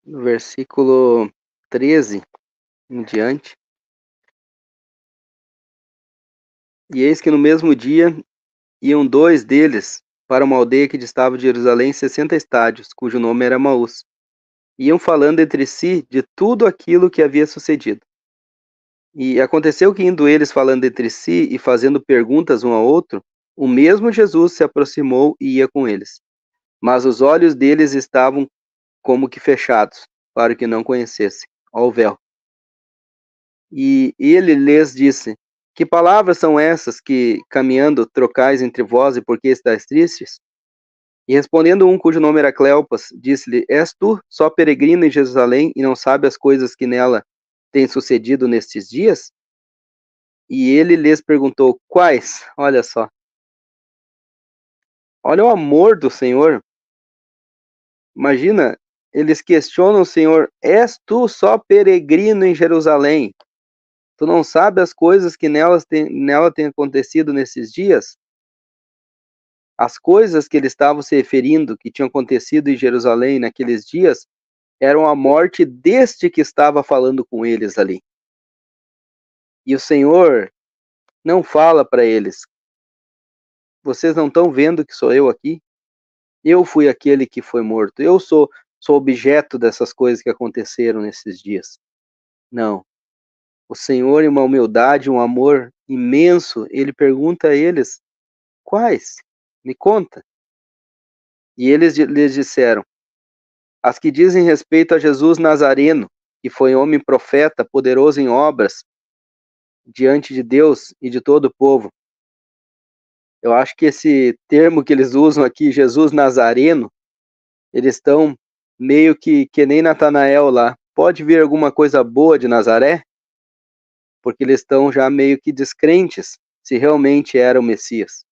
no versículo 13 em diante. E eis que no mesmo dia iam dois deles para uma aldeia que distava de Jerusalém 60 estádios, cujo nome era Emaús. Iam falando entre si de tudo aquilo que havia sucedido. E aconteceu que, indo eles falando entre si e fazendo perguntas um ao outro, o mesmo Jesus se aproximou e ia com eles. Mas os olhos deles estavam como que fechados, para que não conhecessem. Ó o véu. E ele lhes disse: Que palavras são essas que, caminhando, trocais entre vós e por que estáis tristes? E respondendo um cujo nome era Cleopas, disse-lhe: És tu só peregrino em Jerusalém e não sabe as coisas que nela têm sucedido nestes dias? E ele lhes perguntou: Quais? Olha só. Olha o amor do Senhor. Imagina, eles questionam o Senhor: És tu só peregrino em Jerusalém? Tu não sabe as coisas que nela têm acontecido nesses dias? As coisas que ele estava se referindo, que tinham acontecido em Jerusalém naqueles dias, eram a morte deste que estava falando com eles ali. E o Senhor não fala para eles: vocês não estão vendo que sou eu aqui? Eu fui aquele que foi morto. Eu sou objeto dessas coisas que aconteceram nesses dias. Não. O Senhor, em uma humildade, um amor imenso, ele pergunta a eles: quais? Me conta. E eles lhes disseram: as que dizem respeito a Jesus Nazareno, que foi homem profeta, poderoso em obras, diante de Deus e de todo o povo. Eu acho que esse termo que eles usam aqui, Jesus Nazareno, eles estão meio que nem Natanael lá. Pode vir alguma coisa boa de Nazaré? Porque eles estão já meio que descrentes se realmente era o Messias.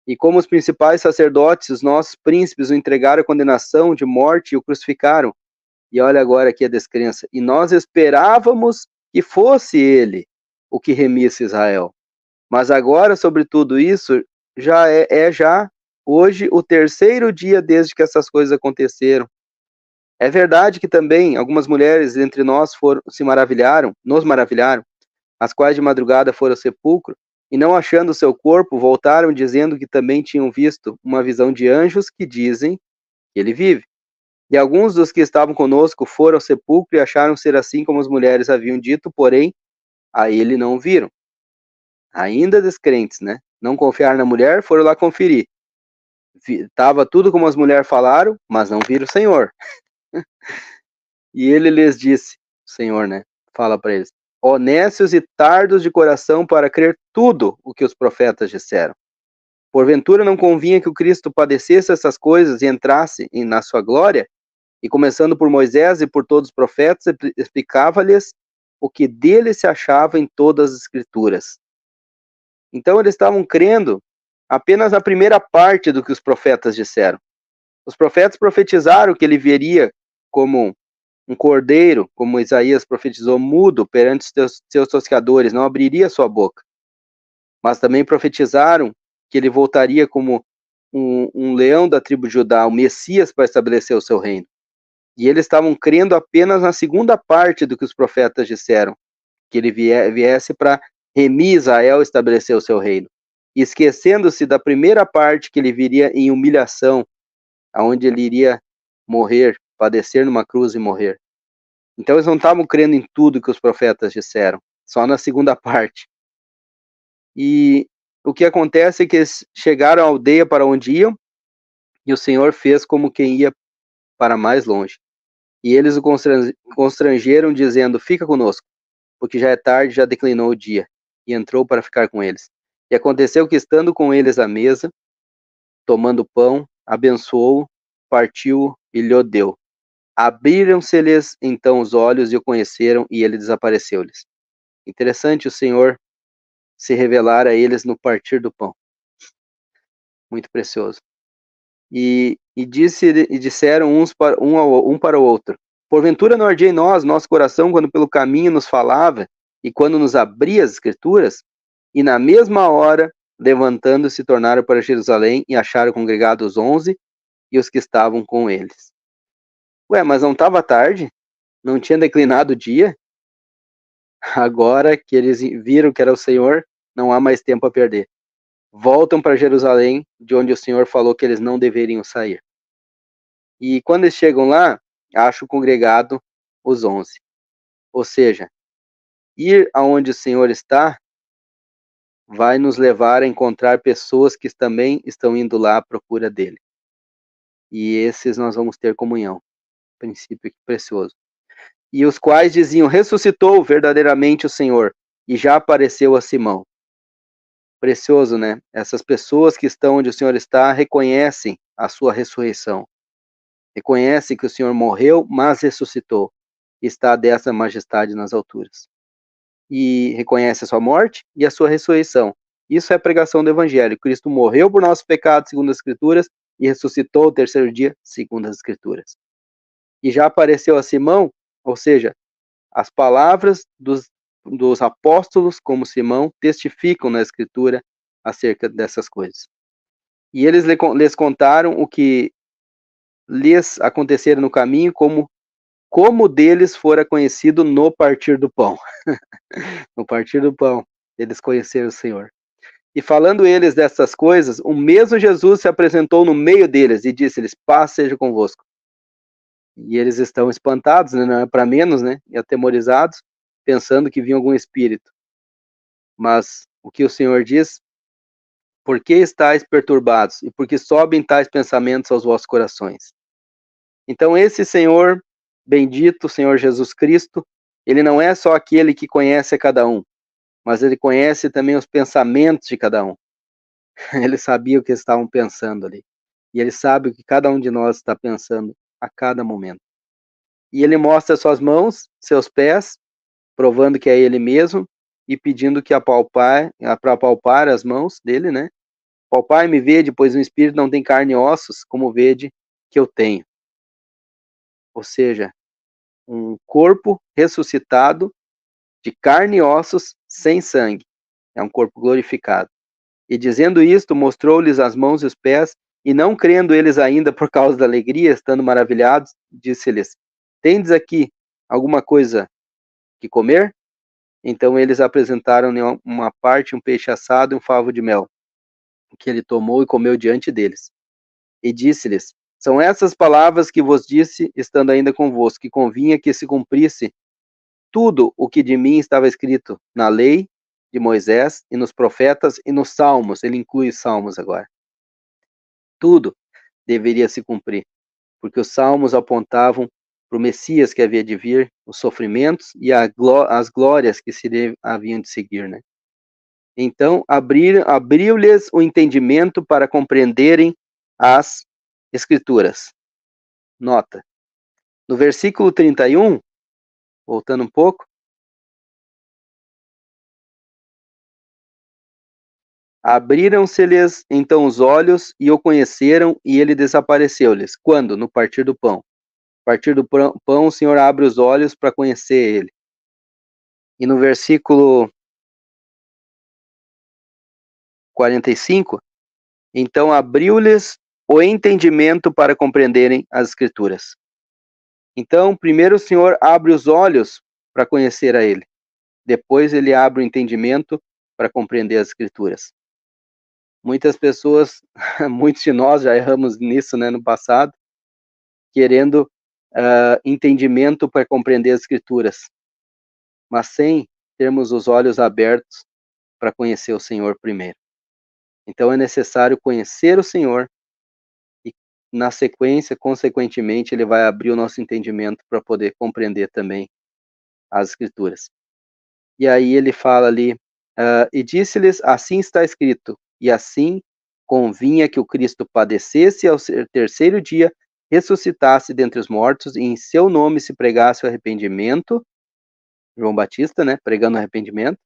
E como os principais sacerdotes, os nossos príncipes o entregaram à condenação de morte e o crucificaram. E olha agora aqui a descrença. E nós esperávamos que fosse ele o que remisse Israel. Mas agora, sobre tudo isso, já já hoje o terceiro dia desde que essas coisas aconteceram. É verdade que também algumas mulheres entre nós nos maravilharam, as quais de madrugada foram ao sepulcro, e não achando o seu corpo, voltaram dizendo que também tinham visto uma visão de anjos que dizem que ele vive. E alguns dos que estavam conosco foram ao sepulcro e acharam ser assim como as mulheres haviam dito, porém, a ele não viram. Ainda descrentes, né? Não confiar na mulher, foram lá conferir. Tava tudo como as mulheres falaram, mas não viram o Senhor. E ele lhes disse, o Senhor, né? Fala para eles: honestos e tardos de coração para crer tudo o que os profetas disseram. Porventura não convinha que o Cristo padecesse essas coisas e entrasse na sua glória? E começando por Moisés e por todos os profetas, explicava-lhes o que dele se achava em todas as escrituras. Então eles estavam crendo apenas na primeira parte do que os profetas disseram. Os profetas profetizaram que ele viria como um cordeiro, como Isaías profetizou, mudo perante os seus tosqueadores, não abriria sua boca. Mas também profetizaram que ele voltaria como um leão da tribo de Judá, o Messias, para estabelecer o seu reino. E eles estavam crendo apenas na segunda parte do que os profetas disseram, que ele viesse para remir Israel e estabelecer o seu reino. E esquecendo-se da primeira parte, que ele viria em humilhação, aonde ele iria morrer, padecer numa cruz e morrer. Então eles não estavam crendo em tudo que os profetas disseram, só na segunda parte. E o que acontece é que eles chegaram à aldeia para onde iam, e o Senhor fez como quem ia para mais longe. E eles o constrangeram, dizendo: fica conosco, porque já é tarde, já declinou o dia. E entrou para ficar com eles. E aconteceu que, estando com eles à mesa, tomando pão, abençoou, partiu e lhe deu. Abriram-se-lhes então os olhos e o conheceram, e ele desapareceu-lhes. Interessante o Senhor se revelar a eles no partir do pão. Muito precioso. E disseram um para o outro: porventura não ardia em nós, nosso coração, quando pelo caminho nos falava, e quando nos abria as escrituras? E na mesma hora, levantando-se, tornaram para Jerusalém, e acharam congregados 11, e os que estavam com eles. Ué, mas não estava tarde? Não tinha declinado o dia? Agora que eles viram que era o Senhor, não há mais tempo a perder. Voltam para Jerusalém, de onde o Senhor falou que eles não deveriam sair. E quando eles chegam lá, acham congregado os 11. Ou seja, ir aonde o Senhor está vai nos levar a encontrar pessoas que também estão indo lá à procura dele. E esses nós vamos ter comunhão. Princípio precioso. E os quais diziam: ressuscitou verdadeiramente o Senhor, e já apareceu a Simão. Precioso, né? Essas pessoas que estão onde o Senhor está reconhecem a sua ressurreição. Reconhecem que o Senhor morreu, mas ressuscitou. E está dessa majestade nas alturas. E reconhece a sua morte e a sua ressurreição. Isso é a pregação do Evangelho. Cristo morreu por nossos pecados, segundo as Escrituras, e ressuscitou o terceiro dia, segundo as Escrituras. E já apareceu a Simão, ou seja, as palavras dos apóstolos, como Simão, testificam na Escritura acerca dessas coisas. E eles lhes contaram o que lhes acontecera no caminho, como deles fora conhecido no partir do pão. No partir do pão, eles conheceram o Senhor. E falando eles dessas coisas, o mesmo Jesus se apresentou no meio deles e disse-lhes: paz seja convosco. E eles estão espantados, né? Não é para menos, né? E atemorizados, pensando que vinha algum espírito. Mas o que o Senhor diz: por que estáis perturbados? E por que sobem tais pensamentos aos vossos corações? Então esse Senhor, bendito Senhor Jesus Cristo, ele não é só aquele que conhece a cada um, mas ele conhece também os pensamentos de cada um. Ele sabia o que estavam pensando ali. E ele sabe o que cada um de nós está pensando a cada momento. E ele mostra suas mãos, seus pés, provando que é ele mesmo, e pedindo que para apalpar as mãos dele, né? Palpai me vede, pois o espírito não tem carne e ossos, como vede que eu tenho. Ou seja, um corpo ressuscitado de carne e ossos, sem sangue. É um corpo glorificado. E dizendo isto, mostrou-lhes as mãos e os pés, e não crendo eles ainda por causa da alegria, estando maravilhados, disse-lhes: tendes aqui alguma coisa que comer? Então eles apresentaram-lhe uma parte, um peixe assado e um favo de mel, que ele tomou e comeu diante deles. E disse-lhes: são essas palavras que vos disse, estando ainda convosco, que convinha que se cumprisse tudo o que de mim estava escrito na lei de Moisés e nos profetas e nos salmos. Ele inclui os salmos agora. Tudo deveria se cumprir, porque os salmos apontavam para o Messias que havia de vir, os sofrimentos e as glórias que haviam de seguir, né? Então, abriu-lhes o entendimento para compreenderem as Escrituras. Nota. No versículo 31, voltando um pouco, abriram-se-lhes então os olhos e o conheceram, e ele desapareceu-lhes. Quando? No partir do pão. A partir do pão, o Senhor abre os olhos para conhecer ele. E no versículo 45, então abriu-lhes o entendimento para compreenderem as Escrituras. Então, primeiro o Senhor abre os olhos para conhecer a ele. Depois ele abre o entendimento para compreender as Escrituras. Muitas pessoas, muitos de nós já erramos nisso, né, no passado, querendo entendimento para compreender as Escrituras, mas sem termos os olhos abertos para conhecer o Senhor primeiro. Então é necessário conhecer o Senhor e, na sequência, consequentemente, ele vai abrir o nosso entendimento para poder compreender também as Escrituras. E aí ele fala ali, e disse-lhes, assim está escrito, e assim convinha que o Cristo padecesse e ao terceiro dia ressuscitasse dentre os mortos, e em seu nome se pregasse o arrependimento, João Batista, né, pregando arrependimento,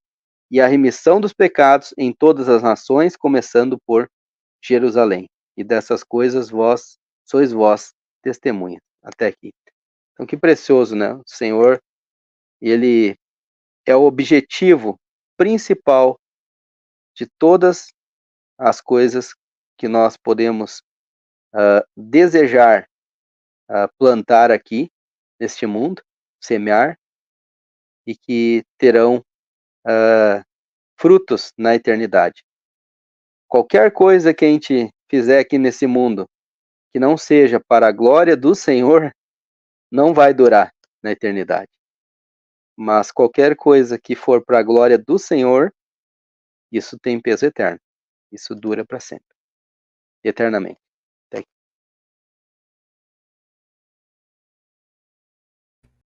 e a remissão dos pecados em todas as nações, começando por Jerusalém. E dessas coisas sois vós testemunhas. Até aqui. Então que precioso, né? O Senhor, ele é o objetivo principal de todas as coisas que nós podemos desejar plantar aqui, neste mundo, semear, e que terão frutos na eternidade. Qualquer coisa que a gente fizer aqui nesse mundo que não seja para a glória do Senhor, não vai durar na eternidade. Mas qualquer coisa que for para a glória do Senhor, isso tem peso eterno. Isso dura para sempre, eternamente.